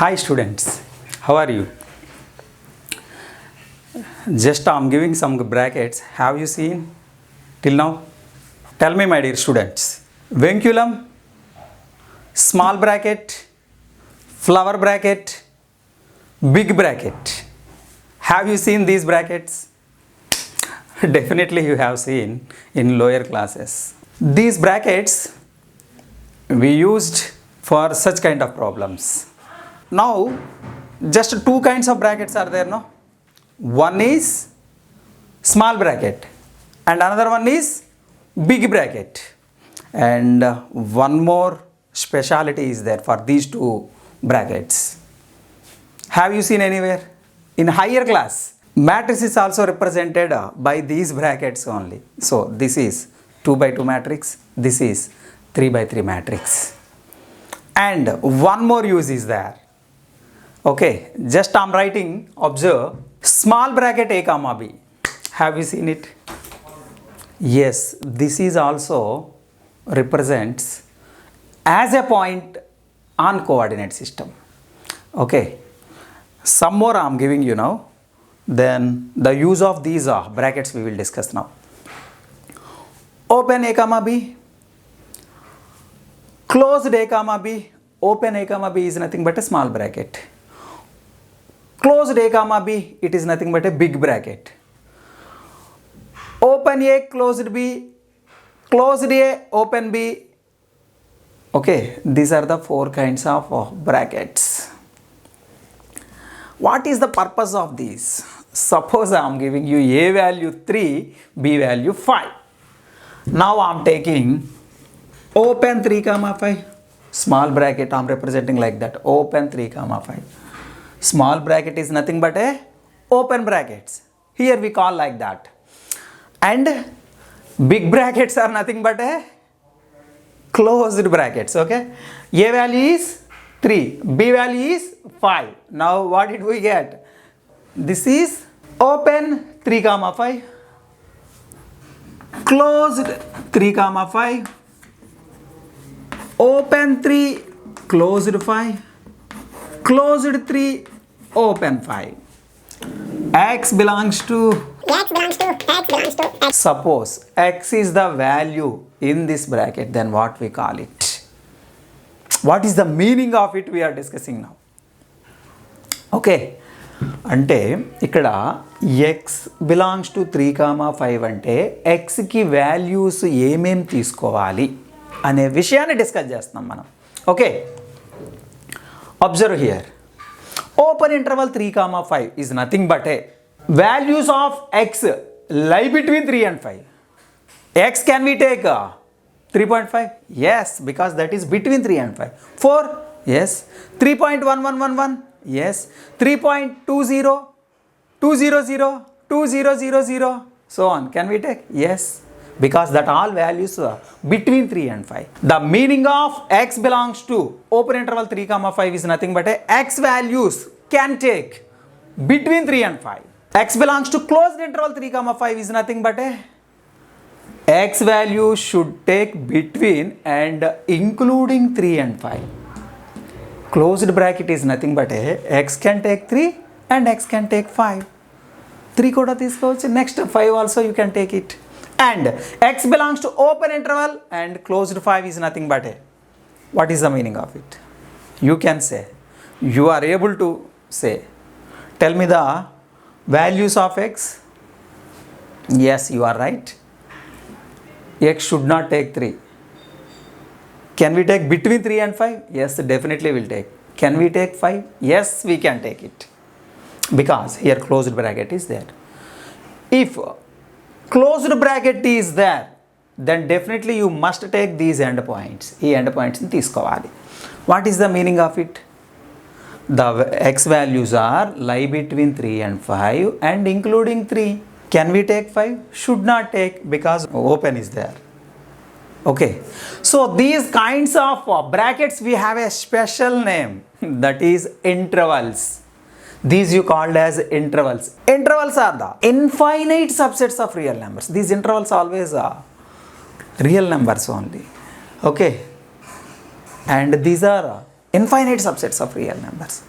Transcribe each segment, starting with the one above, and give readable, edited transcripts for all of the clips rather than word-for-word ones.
Hi students, how are you? Just I'm giving some brackets. Have you seen till now? Tell me, my dear students. Vinculum, small bracket, flower bracket, big bracket. Have you seen these brackets? Definitely you have seen in lower classes. These brackets we used for such kind of problems. Now just two kinds of brackets are there, no? One is small bracket and another one is big bracket, and one more speciality is there for these two brackets. Have you seen anywhere? In higher class, matrix is also represented by these brackets only. So this is 2 by 2 matrix, this is 3 by 3 matrix, and one more use is there. Okay, just I'm writing, observe, small bracket a comma b. Have you seen it? Yes, this is also represents as a point on coordinate system. Okay, some more I'm giving you now. Then the use of these brackets we will discuss now. Open a comma b, closed a comma b. Open a comma b is nothing but a small bracket. Closed a comma b, it is nothing but a big bracket. Open a, closed b, closed a, open b. Okay, these are the four kinds of brackets. What is the purpose of these? Suppose I am giving you a value 3, b value 5. Now I am taking open 3 comma 5, small bracket I am representing like that, open 3 comma 5. Small bracket is nothing but a open brackets. Here we call like that. And big brackets are nothing but a closed brackets. Okay. A value is 3. B value is 5. Now what did we get? This is open 3 comma 5. Closed 3 comma 5. Open 3. Closed 5. Closed 3, open 5. X belongs to X. Suppose X is the value in this bracket, then what we call it? What is the meaning of it we are discussing now? Okay. అంటే ఇక్కడ x belongs to 3 comma 5 అంటే xకి values ఏమేం తీసుకోవాలి అనే విషయాన్ని discuss చేస్తున్నాం మనం. Okay, observe here. Open interval 3 comma 5 is nothing but a values of x lie between 3 and 5. X can we take 3.5? Yes, because that is between 3 and 5. 4? Yes. 3.1111? Yes. 3.20? 200? 2000? So on. Can we take? Yes. Because that all values are between 3 and 5. The meaning of x belongs to open interval 3 comma 5 is nothing but a x values can take between 3 and 5. X belongs to closed interval 3 comma 5 is nothing but a x value should take between and including 3 and 5. Closed bracket is nothing but a x can take 3 and x can take 5. 3 kuda teesukovachu, next 5 also you can take it. And x belongs to open interval and closed 5 is nothing but a. What is the meaning of it? You can say. You are able to say. Tell me the values of x. Yes, you are right. X should not take 3. Can we take between 3 and 5? Yes, definitely will take. Can we take 5? Yes, we can take it. Because here closed bracket is there. If closed bracket is there, then definitely you must take these endpoints. ఈ endpoints ని తీసుకోవాలి. What is the meaning of it? The x values are lie between 3 and 5 and including 3. Can we take 5? Should not take because open is there. Okay. So these kinds of brackets we have a special name, that is intervals. These you called as intervals. Intervals are the infinite subsets of real numbers. These intervals always are real numbers only. Okay. And these are infinite subsets of real numbers.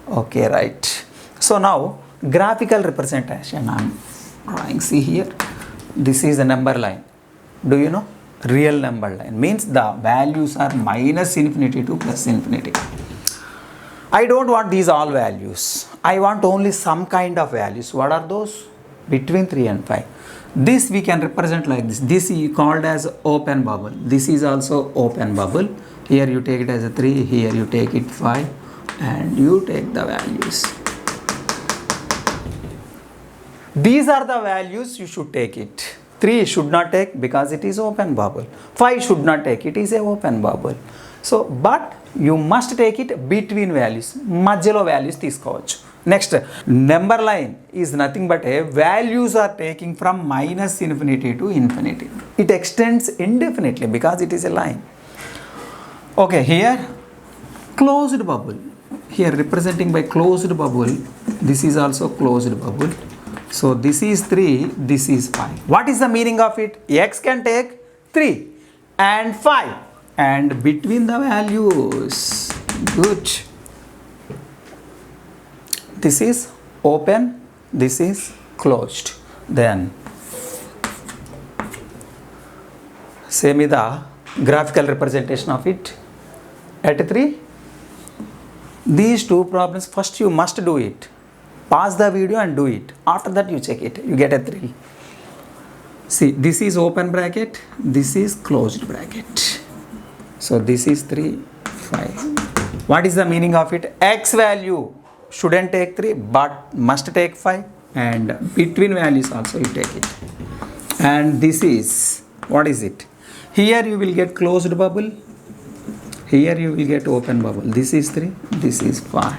Okay, right. So now graphical representation I'm drawing. See here, this is the number line. Do you know? Real number line means the values are minus infinity to plus infinity. I don't want these all values. I want only some kind of values. What are those? Between 3 and 5. This we can represent like this. This is called as open bubble. This is also open bubble. Here you take it as a 3, here you take it 5, and you take the values. These are the values you should take it. 3 should not take because it is open bubble. 5 should not take, it is a open bubble. So, but you must take it between values. మధ్యలో values తీసుకోవచ్చు. Next, number line is nothing but a values are taking from minus infinity to infinity. It extends indefinitely because it is a line. Okay, here closed bubble. Here representing by closed bubble. This is also closed bubble. So this is 3, this is 5. What is the meaning of it? X can take 3 and 5 and between the values. Good. This is open, this is closed. Then say me the graphical representation of it. At 3, these two problems first you must do it. Pause the video and do it. After that you check it. You get a 3. See, this is open bracket, this is closed bracket. So this is 3, 5. What is the meaning of it? X value shouldn't take 3 but must take 5, and between values also you take it. And this is, what is it? Here you will get closed bubble, here you will get open bubble. This is 3, this is 5.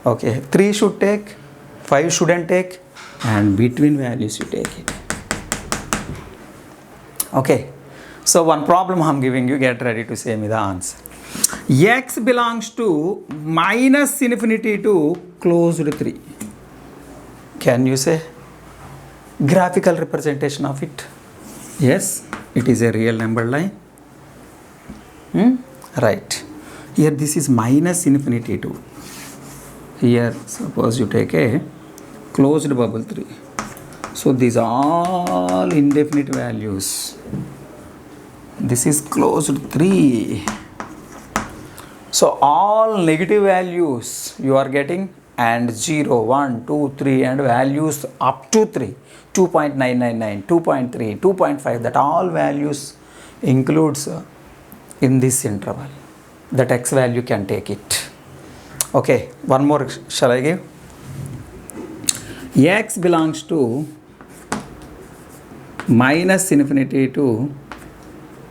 Okay, 3 should take, 5 shouldn't take, and between values you take it. Okay, so one problem I'm giving you, get ready to say me the answer. X belongs to minus infinity to closed 3. Can you say graphical representation of it? Yes, it is a real number line. Right. Here this is minus infinity to. Here suppose you take a closed bubble 3. So these are all indefinite values. This is closed 3. So all negative values you are getting, and 0, 1, 2, 3 and values up to 3, 2.999, 2.3, 2.5, that all values includes in this interval. That x value can take it. Okay, one more shall I give? X belongs to minus infinity to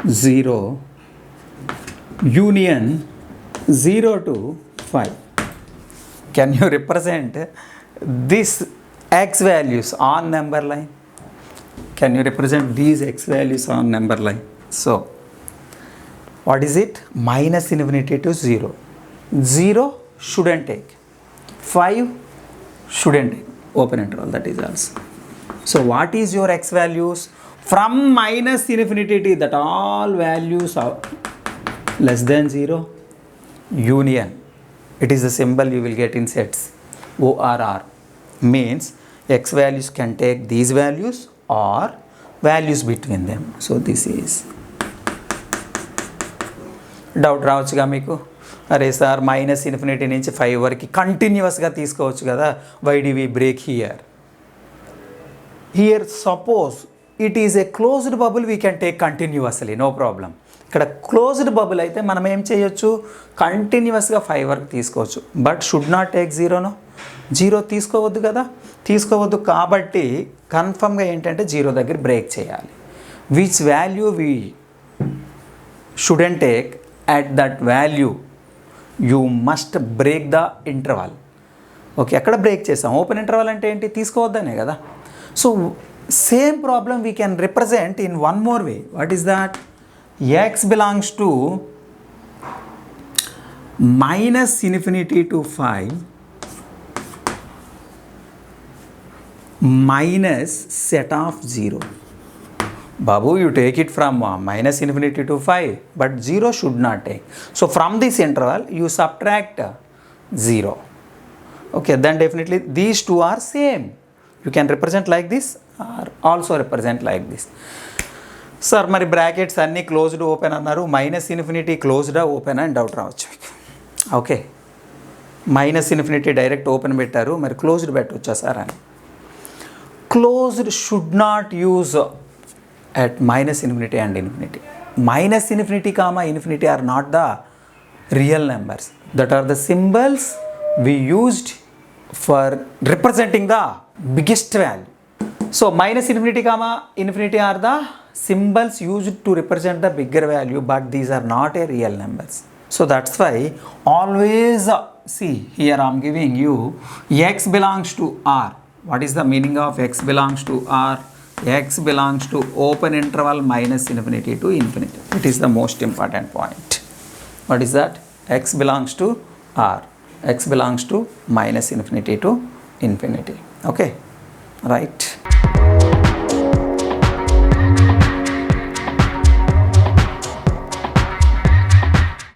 0 union 0 to 5. Can you represent this x values on number line? Can you represent these x values on number line? So what is it? Minus infinity to 0. 0 shouldn't take, 5 shouldn't take, open interval, that is also. So what is your x values? From minus infinity to that all values are less than 0, union. It is the symbol you will get in sets. ORR means x values can take these values or values between them. So this is. Doubt రావచ్చుగా మీకు, అరే sir minus infinity నుంచి 5 వరకు కంటిన్యూస్గా తీసుకోవచ్చు కదా, why did we break here? Here suppose it is a closed bubble, we can take continuously, no problem. ఇక్కడ closed bubble అయితే మనం ఏం చేయొచ్చు, కంటిన్యూస్గా 5 వరకు తీసుకోవచ్చు. But should not take 0. 0 తీసుకోవద్దు కదా, తీసుకోవద్దు. కాబట్టి కన్ఫర్మ్గా ఏంటంటే 0 దగ్గర బ్రేక్ చేయాలి. Which value we shouldn't take, at that value you must break the interval. Okay, ఎక్కడ బ్రేక్ చేసాం? ఓపెన్ ఇంటర్వల్ అంటే ఏంటి? తీసుకోవద్దనే కదా. So same problem we can represent in one more way. What is that? X belongs to minus infinity to 5 minus set of 0. Babu, you take it from minus infinity to 5, but 0 should not take. So from this interval, you subtract 0. Okay, then definitely these two are same. You can represent like this or also represent like this. Sir, మరి brackets అన్నీ closed open అన్నారు, minus infinity క్లోజ్డా open అని doubt రావచ్చు మీకు. Okay, minus infinity direct open పెట్టారు, మరి closed పెట్టవచ్చా sir అని. Closed should not use at minus infinity and infinity. Minus infinity comma infinity are not the real numbers. That are the symbols we used for representing the biggest value. So minus infinity comma infinity are the symbols used to represent the bigger value, but these are not a real numbers. So that's why always see here I am giving you x belongs to R. What is the meaning of x belongs to R? X belongs to open interval minus infinity to infinity. It is the most important point. What is that? X belongs to R. X belongs to minus infinity to infinity. Okay, right.